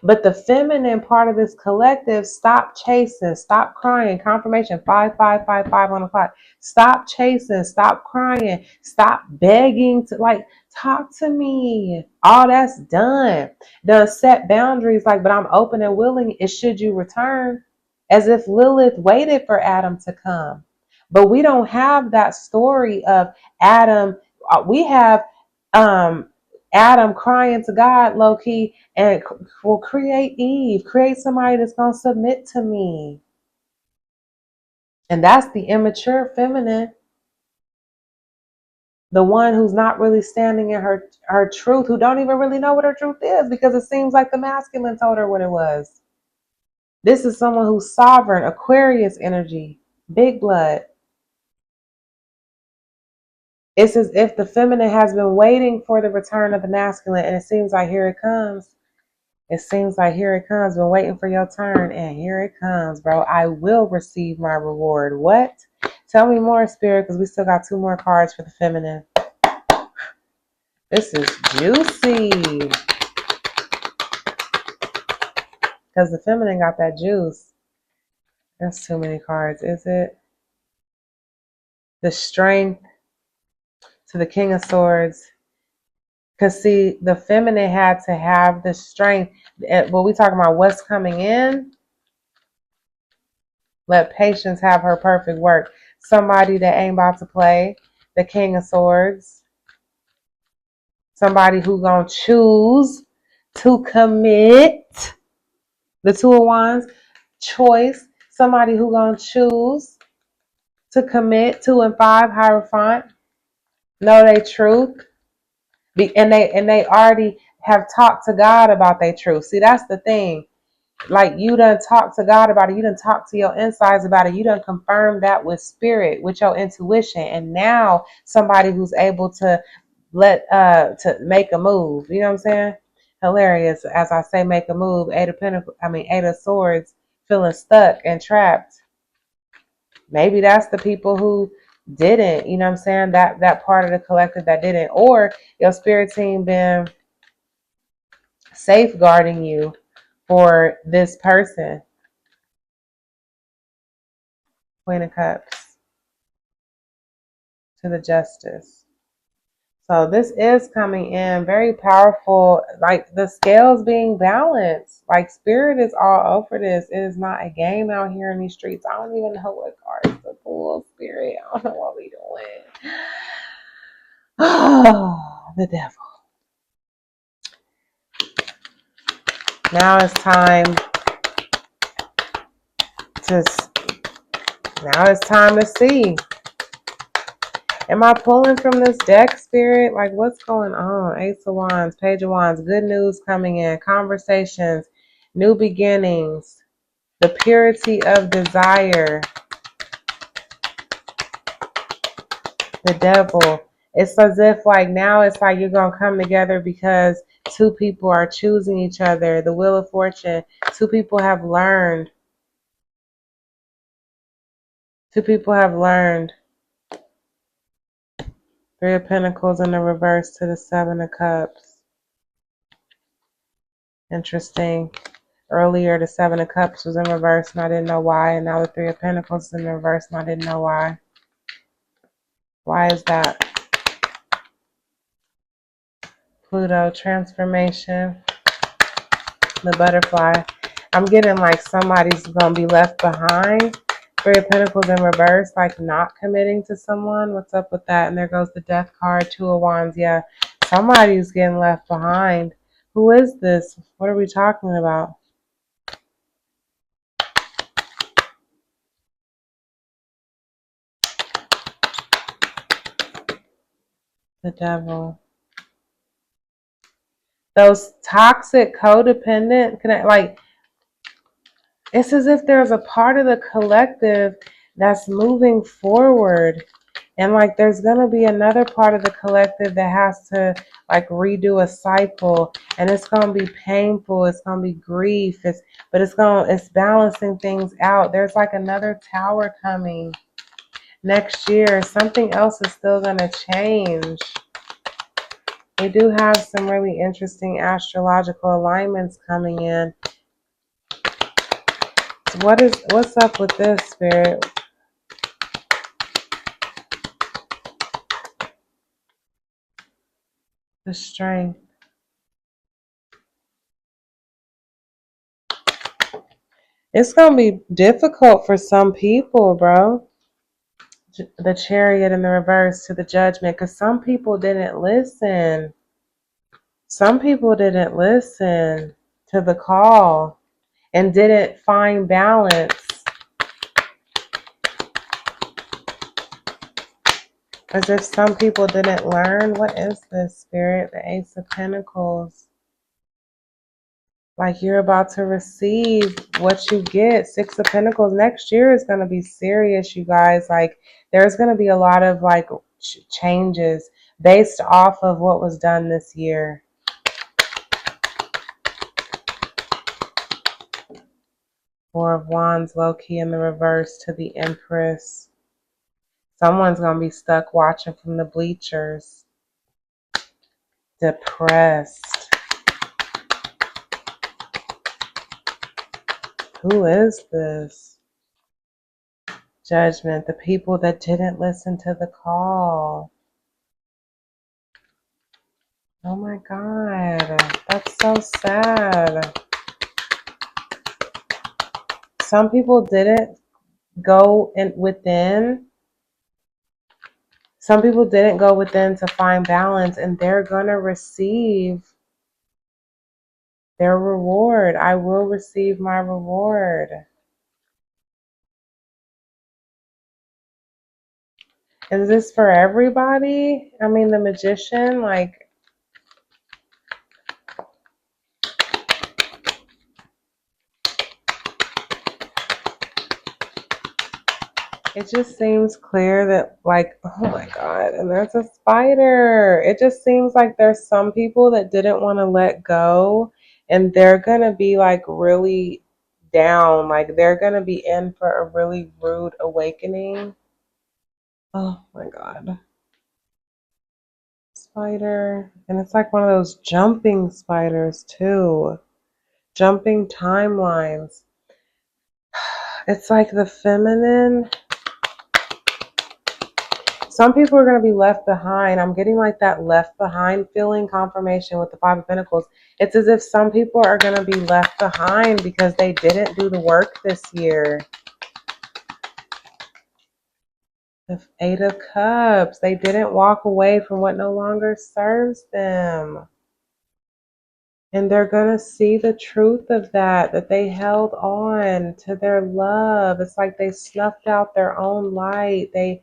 But the feminine part of this collective, stop chasing, stop crying. Confirmation 5555 on the clock. Stop chasing, stop crying, stop begging to, like, talk to me. All that's done. Done set boundaries, like, but I'm open and willing. It should you return, as if Lilith waited for Adam to come. But we don't have that story of Adam. We have Adam crying to God low key, and will create Eve, create somebody that's going to submit to me. And that's the immature feminine, the one who's not really standing in her truth, who don't even really know what her truth is, because it seems like the masculine told her what it was. This is someone who's sovereign, Aquarius energy, big blood. It's as if the feminine has been waiting for the return of the masculine, and it seems like here it comes. It seems like here it comes. Been waiting for your turn, and here it comes, bro. I will receive my reward. What? Tell me more, Spirit, because we still got 2 more cards for the feminine. This is juicy. Because the feminine got that juice. That's too many cards, is it? The strength to the King of Swords. Because, see, the feminine had to have the strength. Well, we talking about what's coming in. Let patience have her perfect work. Somebody that ain't about to play. The King of Swords. Somebody who gonna choose to commit. The Two of Wands. Choice. Somebody who gonna choose to commit. 2 and 5, Hierophant. Know their truth. And they already have talked to God about their truth. See, that's the thing. Like, you done talk to God about it. You done talk to your insides about it. You done confirm that with spirit, with your intuition. And now somebody who's able to to make a move. You know what I'm saying? Hilarious. As I say, make a move. Eight of Swords, feeling stuck and trapped. Maybe that's the people who didn't, you know what I'm saying? That part of the collective that didn't. Or your spirit team been safeguarding you for this person. Queen of Cups to the Justice. So this is coming in very powerful, like the scales being balanced. Like, spirit is all over this. It is not a game out here in these streets. I don't even know what cards to pull, spirit. I don't know what we doing. Oh, the devil. Now it's time to see. Am I pulling from this deck, Spirit? Like, what's going on? Ace of Wands, Page of Wands, good news coming in, conversations, new beginnings, the purity of desire, the devil. It's as if, like, now it's like you're going to come together because 2 people are choosing each other. The Wheel of Fortune, 2 people have learned. 2 people have learned. 3 of Pentacles in the reverse to the 7 of Cups. Interesting. Earlier, the 7 of Cups was in reverse and I didn't know why. And now the 3 of Pentacles is in reverse and I didn't know why. Why is that? Pluto transformation, the butterfly. I'm getting like somebody's gonna be left behind. Three of Pentacles in reverse, like not committing to someone. What's up with that? And there goes the Death card, Two of Wands. Yeah, somebody's getting left behind. Who is this? What are we talking about? The Devil. Those toxic, codependent, like, it's as if there's a part of the collective that's moving forward. And like there's gonna be another part of the collective that has to like redo a cycle, and it's gonna be painful, it's gonna be grief, it's balancing things out. There's like another tower coming next year. Something else is still gonna change. We do have some really interesting astrological alignments coming in. What's up with this, Spirit? The Strength. It's gonna be difficult for some people, bro. The Chariot in the reverse to the Judgment, because some people didn't listen. Some people didn't listen to the call and didn't find balance. As if some people didn't learn. What is this, Spirit? The Ace of Pentacles. Like you're about to receive what you get. Six of Pentacles. Next year is going to be serious, you guys. Like there's going to be a lot of like changes based off of what was done this year. Four of Wands, low-key in the reverse to the Empress. Someone's going to be stuck watching from the bleachers. Depressed. Who is this? Judgment. The people that didn't listen to the call. Oh my God. That's so sad. Some people didn't go within. Some people didn't go within to find balance, and they're going to receive their reward. I will receive my reward. Is this for everybody? I mean, the Magician, like, it just seems clear that, like, oh my God, and there's a spider. It just seems like there's some people that didn't want to let go, and they're going to be, like, really down. Like, they're going to be in for a really rude awakening. Oh my God. Spider. And it's like one of those jumping spiders, too. Jumping timelines. It's like the feminine. Some people are going to be left behind. I'm getting like that left behind feeling, confirmation with the Five of Pentacles. It's as if some people are going to be left behind because they didn't do the work this year. The Eight of Cups. They didn't walk away from what no longer serves them. And they're going to see the truth of that they held on to their love. It's like they snuffed out their own light. They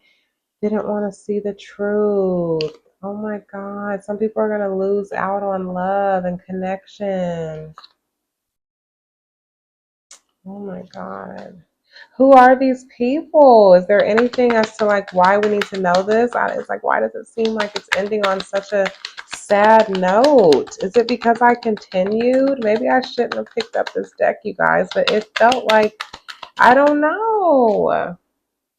didn't want to see the truth. Oh my God. Some people are going to lose out on love and connection. Oh my God. Who are these people? Is there anything as to like why we need to know this? It's like, why does it seem like it's ending on such a sad note? Is it because I continued? Maybe I shouldn't have picked up this deck, you guys, but it felt like, I don't know.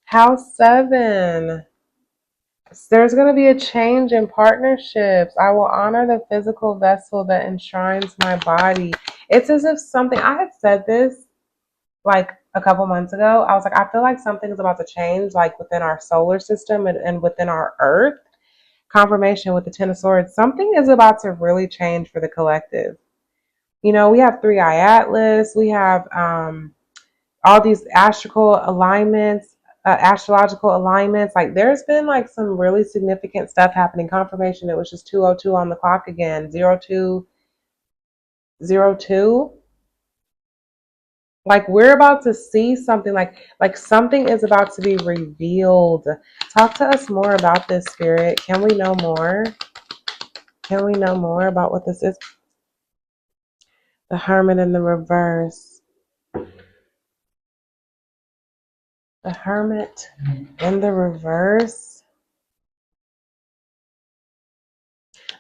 House 7. There's going to be a change in partnerships. I will honor the physical vessel that enshrines my body. It's as if something, I had said this like a couple months ago. I was like, I feel like something's about to change, like within our solar system and within our earth. Confirmation with the Ten of Swords. Something is about to really change for the collective. You know, we have Three Eye Atlas. We have all these astrological alignments. Like there's been like some really significant stuff happening. Confirmation. It was just 202 on the clock again. 0202. Like we're about to see something, like something is about to be revealed. Talk to us more about this, Spirit. Can we know more? Can we know more about what this is? The Hermit in the reverse. The Hermit in the reverse.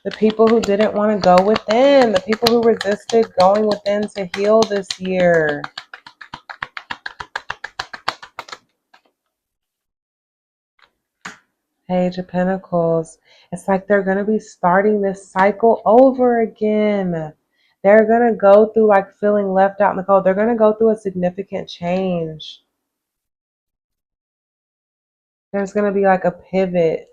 The people who didn't want to go within. The people who resisted going within to heal this year. Page of Pentacles. It's like they're going to be starting this cycle over again. They're going to go through like feeling left out in the cold. They're going to go through a significant change. There's going to be like a pivot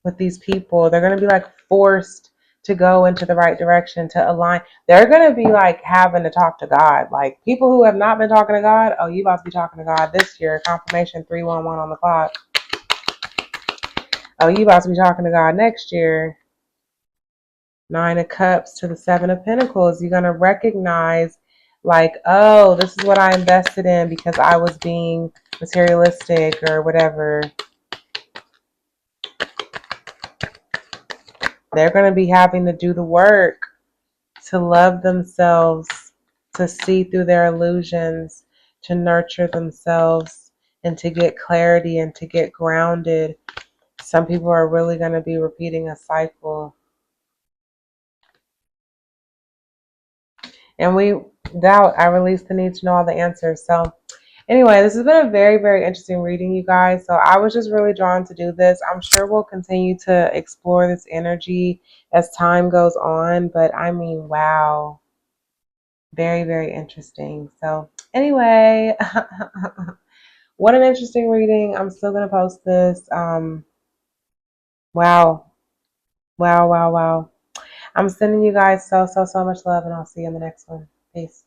with these people. They're going to be like forced to go into the right direction, to align. They're going to be like having to talk to God. Like people who have not been talking to God, oh, you about to be talking to God this year. Confirmation 311 on the clock. Oh, you about to be talking to God next year. Nine of Cups to the Seven of Pentacles. You're going to recognize like, oh, this is what I invested in because I was being materialistic or whatever. They're going to be having to do the work to love themselves, to see through their illusions, to nurture themselves, and to get clarity and to get grounded. Some people are really going to be repeating a cycle. And we doubt I release the need to know all the answers. So anyway, this has been a very, very interesting reading, you guys. So I was just really drawn to do this. I'm sure we'll continue to explore this energy as time goes on. But I mean, wow. Very, very interesting. So anyway, what an interesting reading. I'm still going to post this. Wow. Wow, wow, wow. I'm sending you guys so, so, so much love, and I'll see you in the next one. Peace.